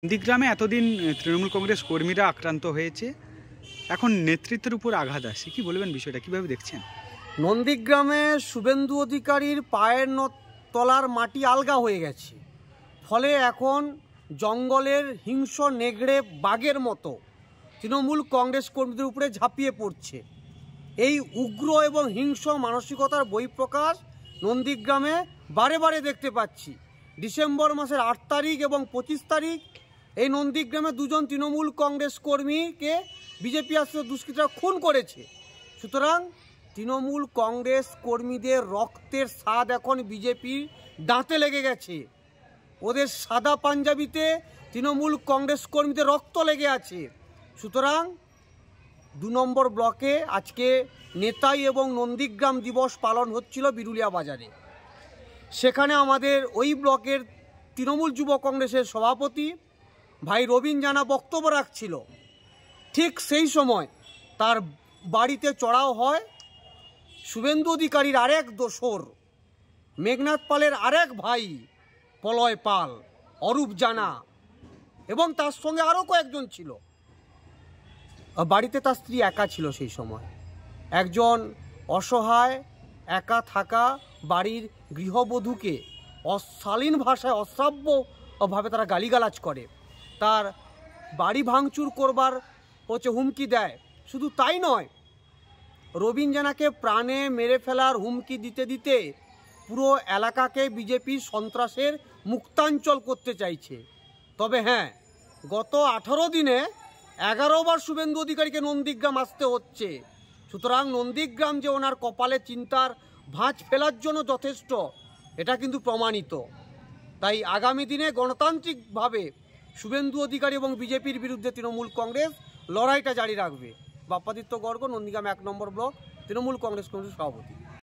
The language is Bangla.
নন্দীগ্রামে এতদিন তৃণমূল কংগ্রেস কর্মীরা আক্রান্ত হয়েছে, এখন নেতৃত্বের উপর আঘাত আসছে, কি বলবেন বিষয়টা, কিভাবে দেখছেন? নন্দীগ্রামে শুভেন্দু অধিকারীর পায়ের তলার মাটি আলগা হয়ে গেছে, ফলে এখন জঙ্গলের হিংস্র নেগড়ে বাঘের মতো তৃণমূল কংগ্রেস কর্মীদের উপরে ঝাঁপিয়ে পড়ছে। এই উগ্র এবং হিংস্র মানসিকতার বহিঃপ্রকাশ নন্দীগ্রামে বারে বারে দেখতে পাচ্ছি। ডিসেম্বর মাসের 8 তারিখ এবং 25 তারিখ এই নন্দীগ্রামে দুজন তৃণমূল কংগ্রেস কর্মীকে বিজেপি আশ্রিত দুষ্কৃতীরা খুন করেছে। সুতরাং তৃণমূল কংগ্রেস কর্মীদের রক্তের স্বাদ এখন বিজেপির দাঁতে লেগে গেছে। ওদের সাদা পাঞ্জাবিতে তৃণমূল কংগ্রেস কর্মীদের রক্ত লেগে আছে। সুতরাং 2 নম্বর ব্লকে আজকে নেতাই এবং নন্দীগ্রাম দিবস পালন হচ্ছিল বিরুলিয়া বাজারে। সেখানে আমাদের ওই ব্লকের তৃণমূল যুব কংগ্রেসের সভাপতি ভাই রবীন জানা বক্তব্য রাখছিল। ঠিক সেই সময় তার বাড়িতে চড়াও হয় শুভেন্দু অধিকারীর আরেক দোসর, মেঘনাথ পালের আরেক ভাই পলয় পাল, অরূপ জানা এবং তার সঙ্গে আরও কয়েকজন ছিল। বাড়িতে তার স্ত্রী একা ছিল সেই সময়। একজন অসহায় একা থাকা বাড়ির গৃহবধূকে অশালীন ভাষায় অশ্রাব্যভাবে তারা গালিগালাজ করে, তার বাড়ি ভাঙচুর করবার হুমকি দেয়। শুধু তাই নয়, রবীন জানাকে প্রাণে মেরে ফেলার হুমকি দিতে দিতে পুরো এলাকাকে বিজেপি সন্ত্রাসের মুক্তাঞ্চল করতে চাইছে। তবে হ্যাঁ, গত 18 দিনে 11 বার শুভেন্দু অধিকারীকে নন্দীগ্রাম আসতে হচ্ছে। সুতরাং নন্দীগ্রাম যে ওনার কপালে চিন্তার ভাঁজ ফেলার জন্য যথেষ্ট, এটা কিন্তু প্রমাণিত। তাই আগামী দিনে গণতান্ত্রিকভাবে শুভেন্দু অধিকারী এবং বিজেপির বিরুদ্ধে তৃণমূল কংগ্রেস লড়াইটা জারি রাখবে। বাপ্পাদিত্য গর্গ, নন্দীগ্রাম 1 নম্বর ব্লক তৃণমূল কংগ্রেস কমিটির সভাপতি।